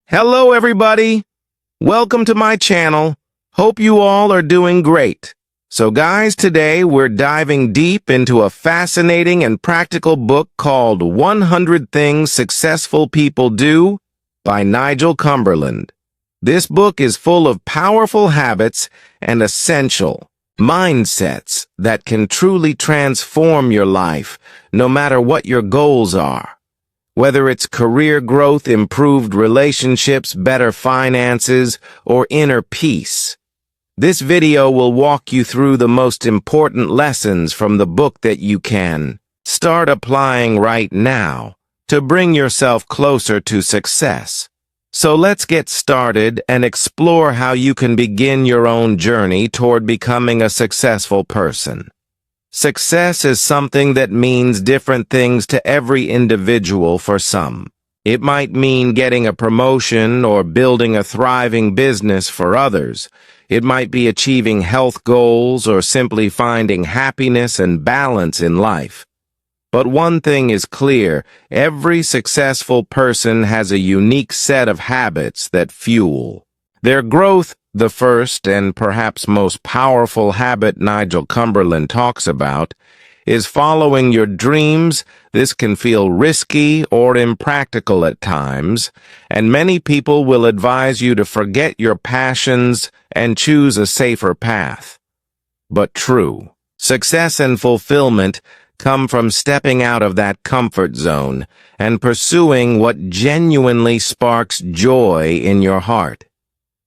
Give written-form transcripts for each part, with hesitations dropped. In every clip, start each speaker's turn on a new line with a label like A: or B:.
A: Hello, everybody. Welcome to my channel. Hope you all are doing great. So guys, today we're diving deep into a fascinating and practical book called 100 Things Successful People Do by Nigel Cumberland. This book is full of powerful habits and essential mindsets that can truly transform your life, no matter what your goals are. Whether it's career growth, improved relationships, better finances, or inner peace. This video will walk you through the most important lessons from the book that you can start applying right now to bring yourself closer to success. So let's get started and explore how you can begin your own journey toward becoming a successful person. Success is something that means different things to every individual. For some, it might mean getting a promotion or building a thriving business. For others, it might be achieving health goals or simply finding happiness and balance in life. But one thing is clear, every successful person has a unique set of habits that fuel their growth. The first and perhaps most powerful habit Nigel Cumberland talks about is following your dreams. This can feel risky or impractical at times, and many people will advise you to forget your passions and choose a safer path. But true success and fulfillment come from stepping out of that comfort zone and pursuing what genuinely sparks joy in your heart.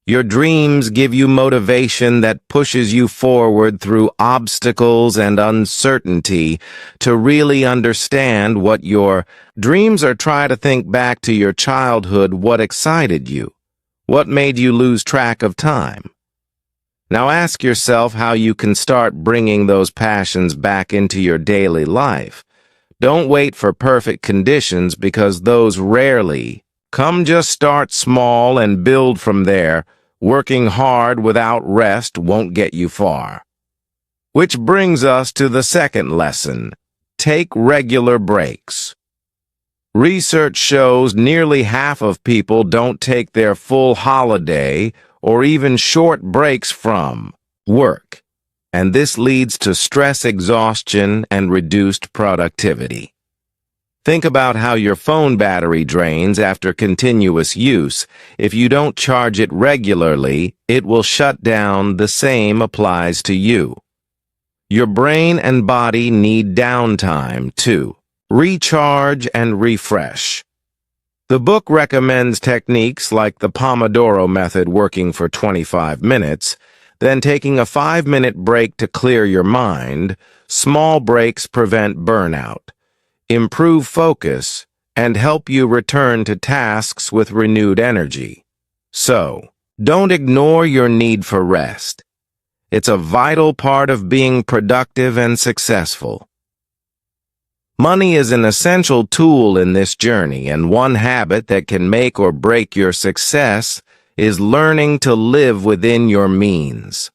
A: Your dreams give you motivation that pushes you forward through obstacles and uncertainty. To really understand what your dreams are, try to think back to your childhood. What excited you? What made you lose track of time? Now ask yourself how you can start bringing those passions back into your daily life. Don't wait for perfect conditions, because those rarely come. Just start small and build from there. Working hard without rest won't get you far. Which brings us to the second lesson. Take regular breaks. Research shows nearly half of people don't take their full holiday or even short breaks from work, and this leads to stress, exhaustion, and reduced productivity. Think about how your phone battery drains after continuous use. If you don't charge it regularly, it will shut down. The same applies to you. Your brain and body need downtime to recharge and refresh. The book recommends techniques like the Pomodoro method, working for 25 minutes, then taking a 5-minute break to clear your mind. Small breaks prevent burnout, improve focus, and help you return to tasks with renewed energy. So, don't ignore your need for rest. It's a vital part of being productive and successful. Money is an essential tool in this journey, and one habit that can make or break your success is learning to live within your means.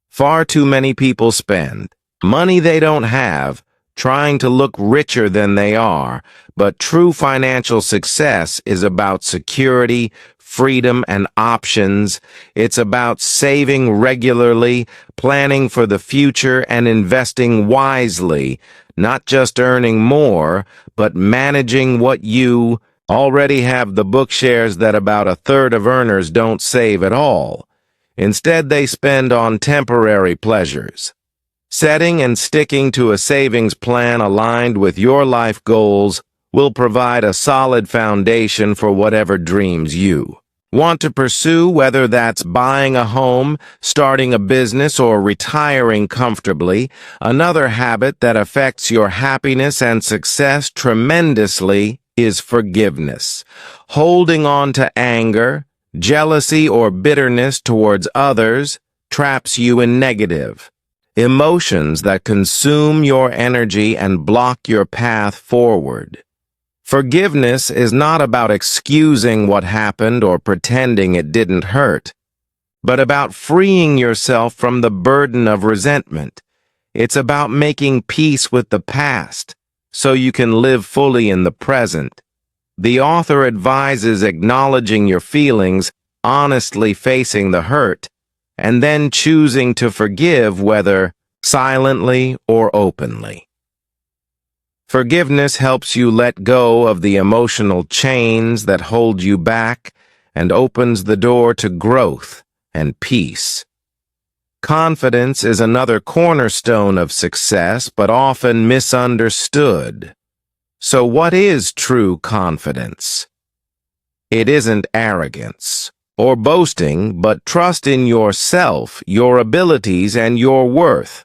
A: Far too many people spend money they don't have, trying to look richer than they are, but true financial success is about security, freedom, and options. It's about saving regularly, planning for the future, and investing wisely, not just earning more, but managing what you already have. The book shares that about a third of earners don't save at all. Instead, they spend on temporary pleasures. Setting and sticking to a savings plan aligned with your life goals will provide a solid foundation for whatever dreams you want to pursue, whether that's buying a home, starting a business, or retiring comfortably. Another habit that affects your happiness and success tremendously is forgiveness. Holding on to anger, jealousy, or bitterness towards others traps you in negative emotions that consume your energy and block your path forward. Forgiveness is not about excusing what happened or pretending it didn't hurt, but about freeing yourself from the burden of resentment. It's about making peace with the past so you can live fully in the present. The author advises acknowledging your feelings, honestly facing the hurt, and then choosing to forgive, whether silently or openly. Forgiveness helps you let go of the emotional chains that hold you back and opens the door to growth and peace. Confidence is another cornerstone of success, but often misunderstood. So what is true confidence? It isn't arrogance or boasting, but trust in yourself, your abilities, and your worth.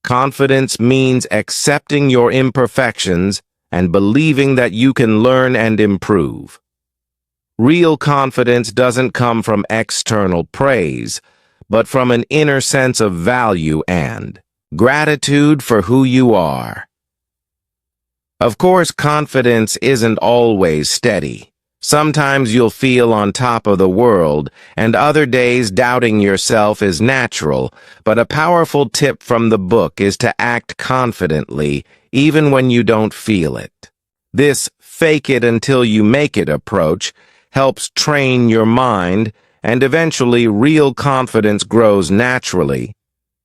A: Confidence means accepting your imperfections and believing that you can learn and improve. Real confidence doesn't come from external praise, but from an inner sense of value and gratitude for who you are. Of course, confidence isn't always steady. Sometimes you'll feel on top of the world, and other days doubting yourself is natural, but a powerful tip from the book is to act confidently, even when you don't feel it. This fake it until you make it approach helps train your mind, and eventually real confidence grows naturally.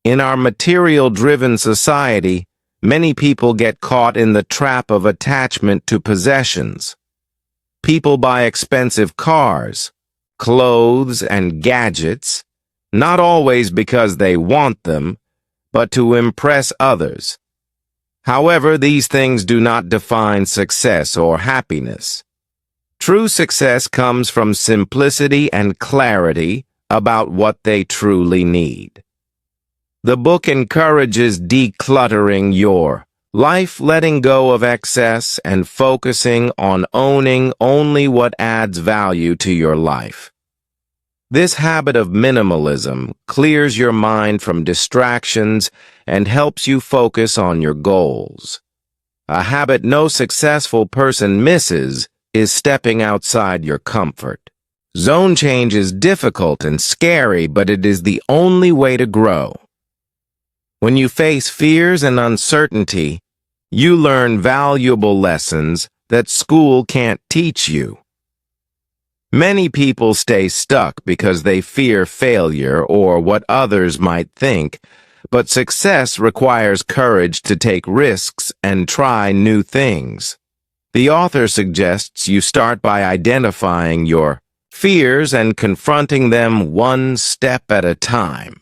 A: In our material-driven society, many people get caught in the trap of attachment to possessions. People buy expensive cars, clothes, and gadgets, not always because they want them, but to impress others. However, these things do not define success or happiness. True success comes from simplicity and clarity about what they truly need. The book encourages decluttering your life, letting go of excess, and focusing on owning only what adds value to your life. This habit of minimalism clears your mind from distractions and helps you focus on your goals. A habit no successful person misses is stepping outside your comfort zone. Change is difficult and scary, but it is the only way to grow. When you face fears and uncertainty, you learn valuable lessons that school can't teach you. Many people stay stuck because they fear failure or what others might think, but success requires courage to take risks and try new things. The author suggests you start by identifying your fears and confronting them one step at a time.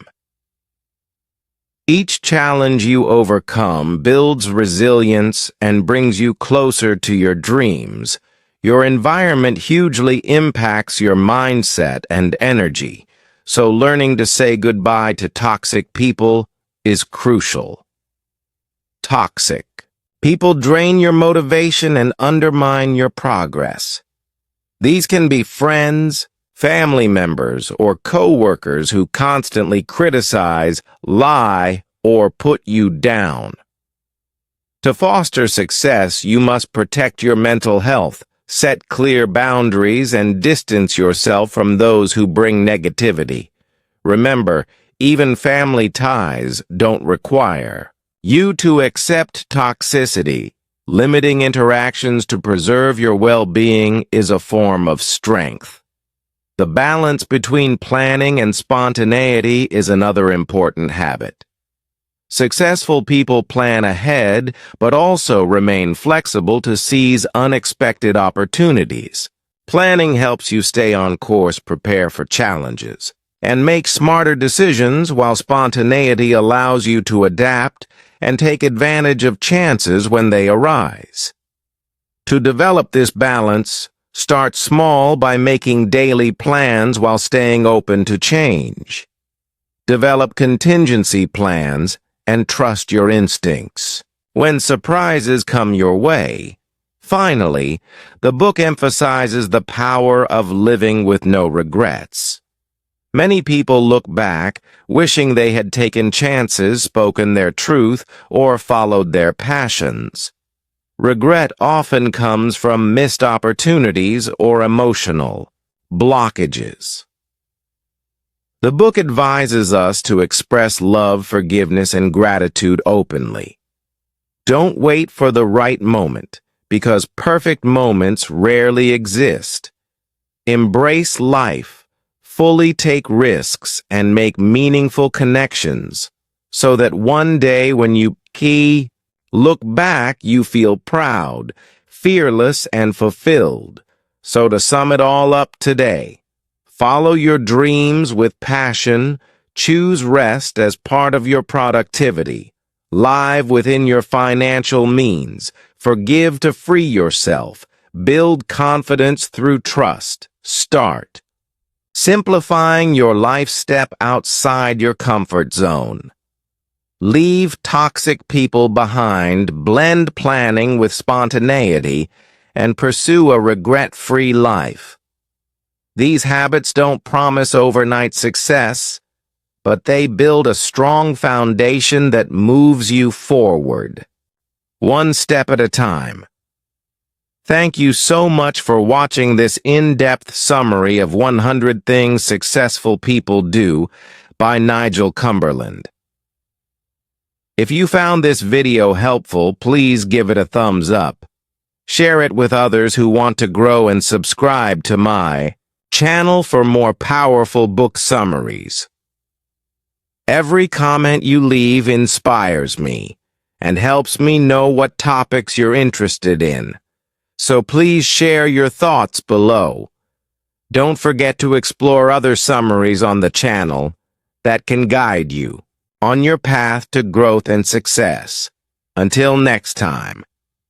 A: Each challenge you overcome builds resilience and brings you closer to your dreams. Your environment hugely impacts your mindset and energy, so learning to say goodbye to toxic people is crucial. Toxic people drain your motivation and undermine your progress. These can be friends, family members, or co-workers who constantly criticize, lie, or put you down. To foster success, you must protect your mental health, set clear boundaries, and distance yourself from those who bring negativity. Remember, even family ties don't require you to accept toxicity. Limiting interactions to preserve your well-being is a form of strength. The balance between planning and spontaneity is another important habit. Successful people plan ahead, but also remain flexible to seize unexpected opportunities. Planning helps you stay on course, prepare for challenges, and make smarter decisions, while spontaneity allows you to adapt and take advantage of chances when they arise. To develop this balance, start small by making daily plans while staying open to change. Develop contingency plans and trust your instincts when surprises come your way. Finally, the book emphasizes the power of living with no regrets. Many people look back, wishing they had taken chances, spoken their truth, or followed their passions. Regret often comes from missed opportunities or emotional blockages. The book advises us to express love, forgiveness, and gratitude openly. Don't wait for the right moment. because perfect moments rarely exist. Embrace life, fully take risks, and make meaningful connections, so that one day when you look back, you feel proud, fearless, and fulfilled. So to sum it all up today, follow your dreams with passion, choose rest as part of your productivity, live within your financial means, forgive to free yourself, build confidence through trust. Start simplifying your life, step outside your comfort zone. Leave toxic people behind, blend planning with spontaneity, and pursue a regret-free life. These habits don't promise overnight success, but they build a strong foundation that moves you forward, one step at a time. Thank you so much for watching this in-depth summary of 100 Things Successful People Do by Nigel Cumberland. If you found this video helpful, please give it a thumbs up. Share it with others who want to grow and subscribe to my channel for more powerful book summaries. Every comment you leave inspires me and helps me know what topics you're interested in. So please share your thoughts below. Don't forget to explore other summaries on the channel that can guide you on your path to growth and success. Until next time,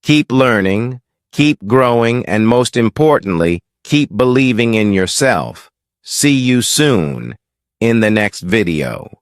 A: keep learning, keep growing, and most importantly, keep believing in yourself. See you soon in the next video.